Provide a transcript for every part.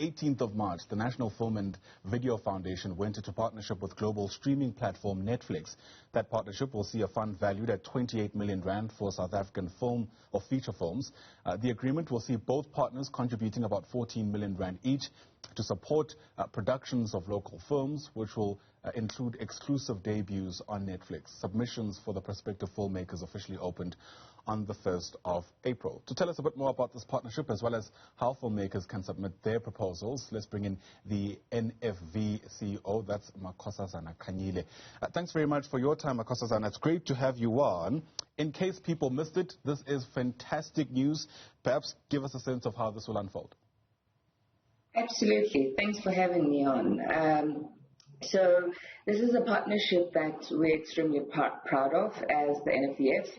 18th of March, the National Film and Video Foundation went into partnership with global streaming platform Netflix. That partnership will see a fund valued at 28 million rand for South African film or feature films. The agreement will see both partners contributing about 14 million rand each to support productions of local films, which will include exclusive debuts on Netflix. Submissions for the prospective filmmakers officially opened on the 1st of April. To tell us a bit more about this partnership, as well as how filmmakers can submit their proposals, let's bring in the NFV CEO, that's Makhosazana Khanyile. Thanks very much for your time, Makhosazana. It's great to have you on. In case people missed it, this is fantastic news. Perhaps give us a sense of how this will unfold. Absolutely. Thanks for having me on. So this is a partnership that we're extremely proud of as the NFVF.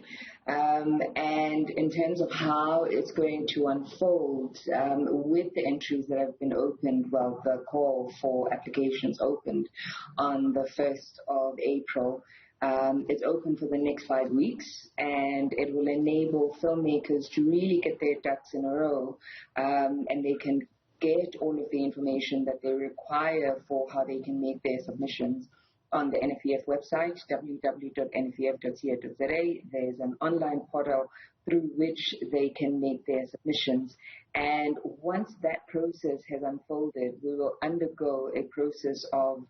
And in terms of how it's going to unfold, with the entries that have been opened, well, the call for applications opened on the 1st of April. It's open for the next 5 weeks, and it will enable filmmakers to really get their ducks in a row, and they can get all of the information that they require for how they can make their submissions on the NFVF website, www.nfvf.co.za. There's an online portal through which they can make their submissions. And once that process has unfolded, we will undergo a process of,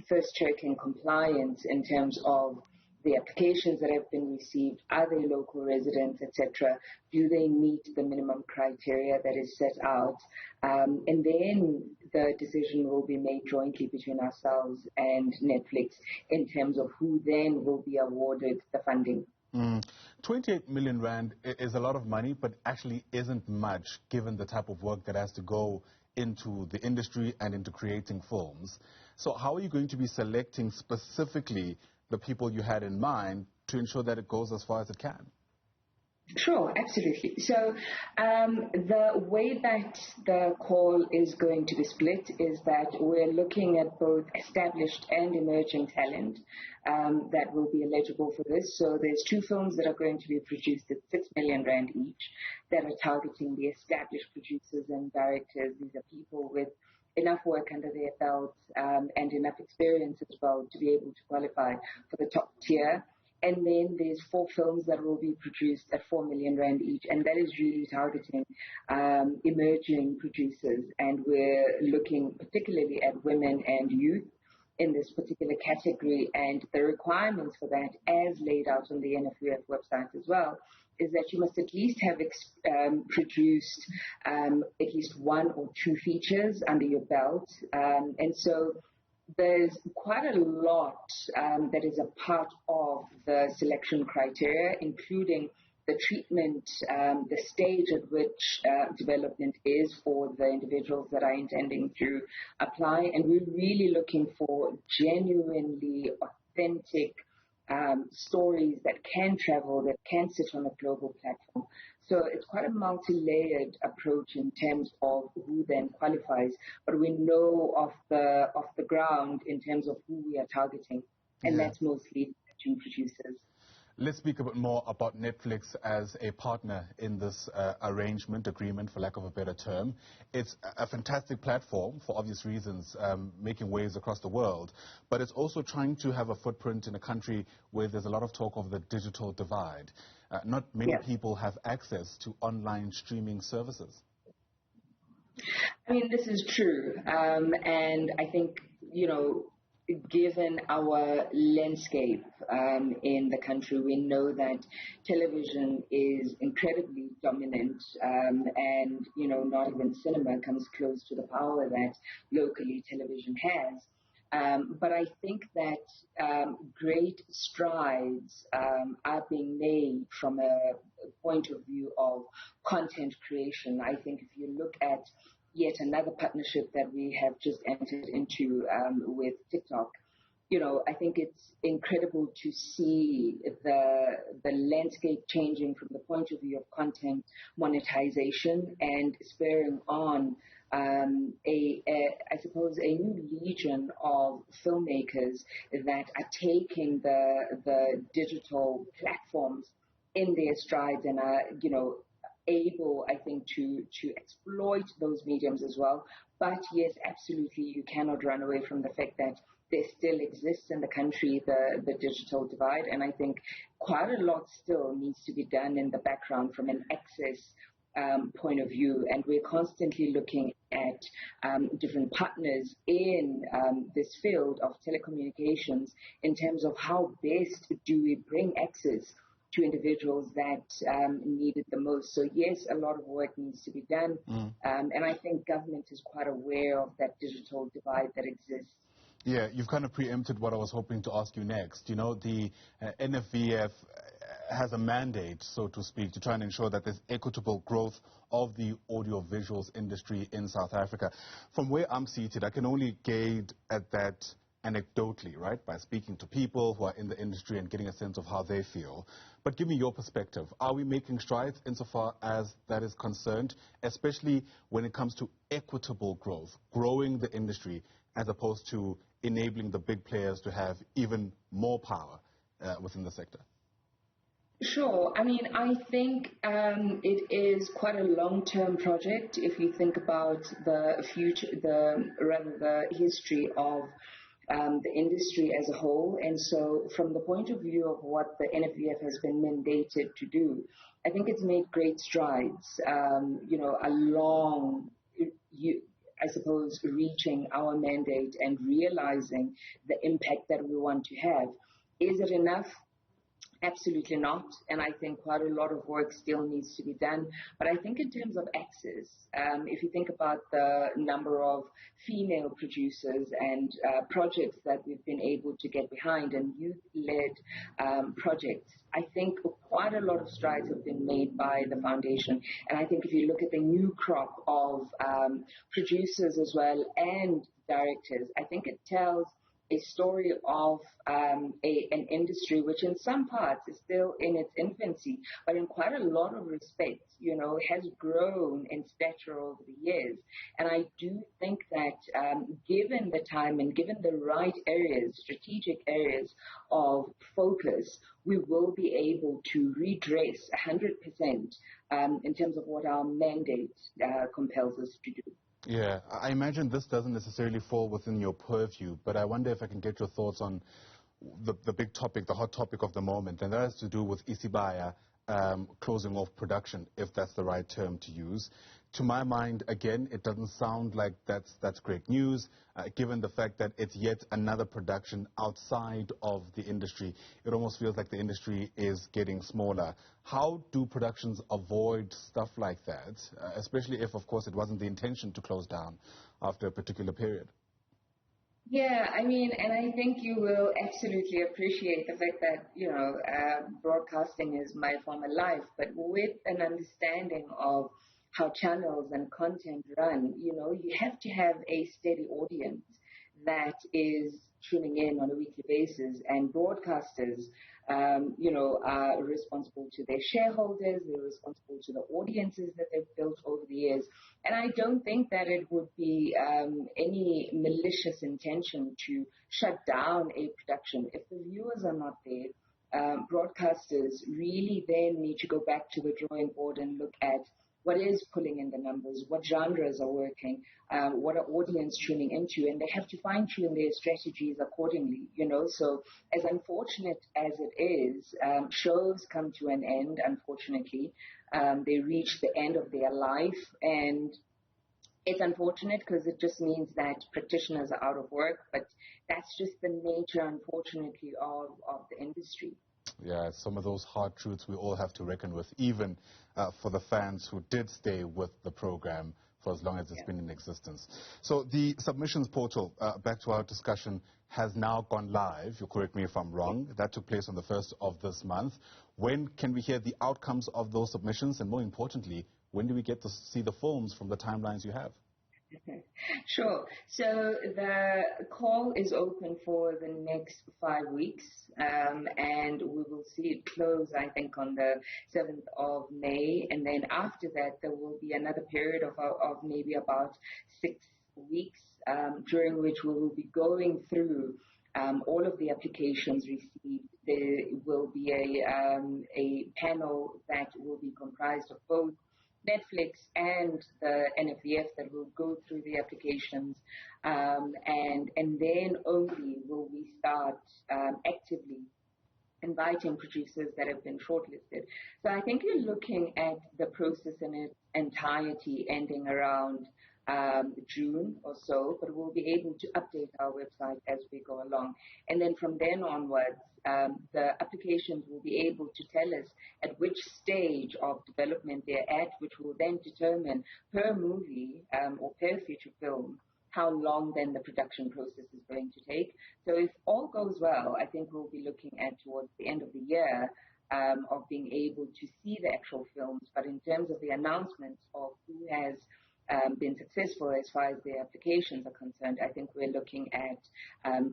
first checking compliance in terms of the applications that have been received, are they local residents, etc. Do they meet the minimum criteria that is set out? And then the decision will be made jointly between ourselves and Netflix in terms of who then will be awarded the funding. 28 million rand is a lot of money, but actually isn't much given the type of work that has to go into the industry and into creating films. So how are you going to be selecting specifically the people you had in mind to ensure that it goes as far as it can? Sure, absolutely. So the way that the call is going to be split is that we're looking at both established and emerging talent that will be eligible for this. So there's 2 films that are going to be produced at 6 million rand each that are targeting the established producers and directors. These are people with enough work under their belt and enough experience as well to be able to qualify for the top tier. And then there's 4 films that will be produced at 4 million rand each, and that is really targeting emerging producers. And we're looking particularly at women and youth in this particular category, and the requirements for that, as laid out on the NFVF website as well, is that you must at least have produced at least 1 or 2 features under your belt. And so there's quite a lot that is a part of the selection criteria, including the treatment, the stage at which development is for the individuals that are intending to apply. And we're really looking for genuinely authentic stories that can travel, that can sit on a global platform. So it's quite a multi-layered approach in terms of who then qualifies, but we know off the ground in terms of who we are targeting, and that's mostly producers. Let's speak a bit more about Netflix as a partner in this arrangement, agreement, for lack of a better term. It's a fantastic platform for obvious reasons, making waves across the world, but it's also trying to have a footprint in a country where there's a lot of talk of the digital divide. Not many people have access to online streaming services. I mean, this is true, and I think, given our landscape in the country, we know that television is incredibly dominant, and not even cinema comes close to the power that locally television has. But I think that great strides are being made from a point of view of content creation. I think if you look at yet another partnership that we have just entered into with TikTok, I think it's incredible to see the landscape changing from the point of view of content monetization and spurring on I suppose a new legion of filmmakers that are taking the digital platforms in their strides and are able, I think, to exploit those mediums as well. But yes, absolutely, you cannot run away from the fact that there still exists in the country the digital divide, and I think quite a lot still needs to be done in the background from an access point of view, and we're constantly looking at different partners in this field of telecommunications in terms of how best do we bring access to individuals that need it the most. So yes, a lot of work needs to be done, and I think government is quite aware of that digital divide that exists. Yeah, you've kind of preempted what I was hoping to ask you next. You know, the NFVF has a mandate, so to speak, to try and ensure that there's equitable growth of the audiovisuals industry in South Africa. From where I'm seated, I can only gauge at that anecdotally, right, by speaking to people who are in the industry and getting a sense of how they feel. But give me your perspective. Are we making strides insofar as that is concerned, especially when it comes to equitable growth, growing the industry, as opposed to enabling the big players to have even more power within the sector? Sure. I mean, I think it is quite a long-term project if you think about the future, the history of the industry as a whole. And so from the point of view of what the NFVF has been mandated to do, I think it's made great strides, along, I suppose, reaching our mandate and realizing the impact that we want to have. Is it enough? Absolutely not, and I think quite a lot of work still needs to be done. But I think in terms of access, if you think about the number of female producers and projects that we've been able to get behind and youth-led projects, I think quite a lot of strides have been made by the foundation. And I think if you look at the new crop of producers as well and directors, I think it tells a story of an industry which in some parts is still in its infancy, but in quite a lot of respects, has grown in stature over the years. And I do think that given the time and given the right areas, strategic areas of focus, we will be able to redress 100% in terms of what our mandate compels us to do. Yeah, I imagine this doesn't necessarily fall within your purview, but I wonder if I can get your thoughts on the big topic, the hot topic of the moment, and that has to do with Isibia closing off production, if that's the right term to use. To my mind, again, it doesn't sound like that's great news, given the fact that it's yet another production outside of the industry. It almost feels like the industry is getting smaller. How do productions avoid stuff like that, especially if, of course, it wasn't the intention to close down after a particular period? Yeah, I mean, and I think you will absolutely appreciate the fact that, broadcasting is my former life, but with an understanding of how channels and content run, you have to have a steady audience that is tuning in on a weekly basis, and broadcasters, are responsible to their shareholders, they're responsible to the audiences that they've built over the years. And I don't think that it would be any malicious intention to shut down a production. If the viewers are not there, broadcasters really then need to go back to the drawing board and look at what is pulling in the numbers, what genres are working, what are audience tuning into, and they have to fine-tune their strategies accordingly, So as unfortunate as it is, shows come to an end, unfortunately. They reach the end of their life, and it's unfortunate because it just means that practitioners are out of work, but that's just the nature, unfortunately, of the industry. Yeah, some of those hard truths we all have to reckon with, even for the fans who did stay with the program for as long as it's been in existence. So the submissions portal, back to our discussion, has now gone live. You correct me if I'm wrong. That took place on the 1st of this month. When can we hear the outcomes of those submissions? And more importantly, when do we get to see the films from the timelines you have? Sure. So the call is open for the next 5 weeks, and we will see it close, I think, on the 7th of May. And then after that, there will be another period of maybe about 6 weeks, during which we will be going through all of the applications received. There will be a panel that will be comprised of both Netflix and the NFVF that will go through the applications, and then only will we start actively inviting producers that have been shortlisted. So I think you're looking at the process in its entirety ending around June or so, but we'll be able to update our website as we go along. And then from then onwards, the applications will be able to tell us at which stage of development they're at, which will then determine per movie or per feature film how long then the production process is going to take. So if all goes well, I think we'll be looking at towards the end of the year of being able to see the actual films. But in terms of the announcements of who has been successful as far as the applications are concerned, I think we're looking at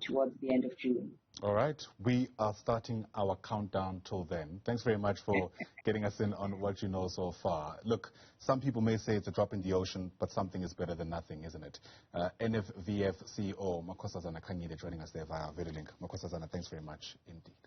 towards the end of June. All right. We are starting our countdown till then. Thanks very much for getting us in on what you know so far. Look, some people may say it's a drop in the ocean, but something is better than nothing, isn't it? NFVF CEO Makhosazana Khanyile joining us there via video link. Makhosazana, thanks very much indeed.